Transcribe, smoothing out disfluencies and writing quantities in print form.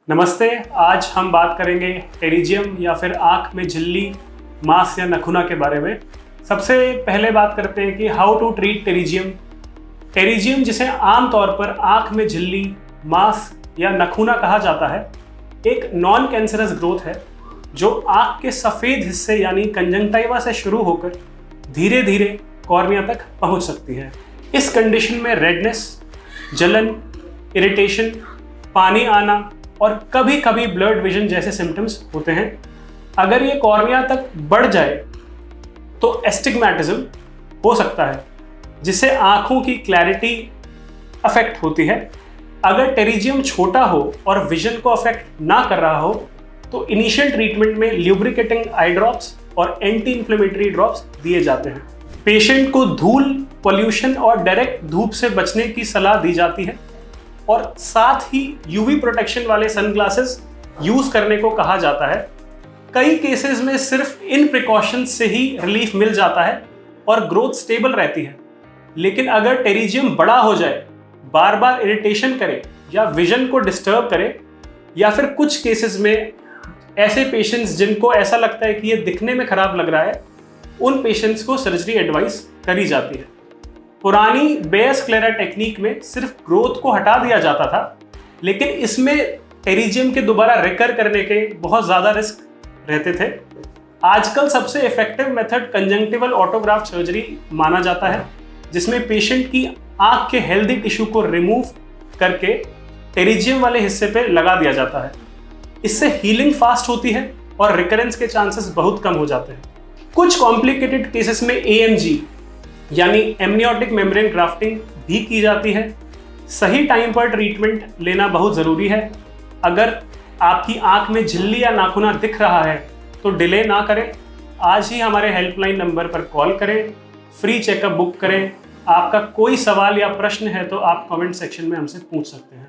नमस्ते। आज हम बात करेंगे टेरिजियम या फिर आँख में झिल्ली, मांस या नखुना के बारे में। सबसे पहले बात करते हैं कि how to treat pterygium. Pterygium, जिसे आमतौर पर आँख में झिल्ली, मांस या नखुना कहा जाता है, एक नॉन कैंसरस ग्रोथ है जो आँख के सफ़ेद हिस्से यानी कंजंक्टिवा से शुरू होकर धीरे धीरे कॉर्निया तक पहुँच सकती है। इस कंडीशन में रेडनेस, जलन, इरिटेशन, पानी आना और कभी कभी ब्लर्ड विजन जैसे सिम्टम्स होते हैं। अगर ये कॉर्निया तक बढ़ जाए तो एस्टिग्मैटिज्म हो सकता है, जिससे आंखों की क्लैरिटी अफेक्ट होती है। अगर टेरिजियम छोटा हो और विजन को अफेक्ट ना कर रहा हो तो इनिशियल ट्रीटमेंट में ल्यूब्रिकेटिंग आई ड्रॉप्स और एंटी इन्फ्लेमेटरी ड्रॉप्स दिए जाते हैं। पेशेंट को धूल, पोल्यूशन और डायरेक्ट धूप से बचने की सलाह दी जाती है और साथ ही यूवी प्रोटेक्शन वाले सनग्लासेस यूज करने को कहा जाता है। कई केसेस में सिर्फ इन प्रिकॉशंस से ही रिलीफ मिल जाता है और ग्रोथ स्टेबल रहती है। लेकिन अगर टेरिजियम बड़ा हो जाए, बार बार इरिटेशन करे या विजन को डिस्टर्ब करे, या फिर कुछ केसेस में ऐसे पेशेंट्स जिनको ऐसा लगता है कि ये दिखने में खराब लग रहा है, उन पेशेंट्स को सर्जरी एडवाइस करी जाती है। पुरानी बेयस क्लेरा टेक्निक में सिर्फ ग्रोथ को हटा दिया जाता था, लेकिन इसमें टेरिजियम के दोबारा रिकर करने के बहुत ज़्यादा रिस्क रहते थे। आजकल सबसे effective method conjunctival autographed surgery माना जाता है, जिसमें पेशेंट की आँख के हेल्दी टिश्यू को रिमूव करके टेरिजियम वाले हिस्से पे लगा दिया जाता है। इससे हीलिंग फास्ट होती है और रिकरेंस के चांसेस बहुत कम हो जाते हैं। कुछ कॉम्प्लिकेटेड केसेस में AMG यानी एमनियोटिक मेम्ब्रेन ग्राफ्टिंग भी की जाती है। सही टाइम पर ट्रीटमेंट लेना बहुत ज़रूरी है। अगर आपकी आंख में झिल्ली या नाखूना दिख रहा है तो डिले ना करें, आज ही हमारे हेल्पलाइन नंबर पर कॉल करें, फ्री चेकअप बुक करें। आपका कोई सवाल या प्रश्न है तो आप कमेंट सेक्शन में हमसे पूछ सकते हैं।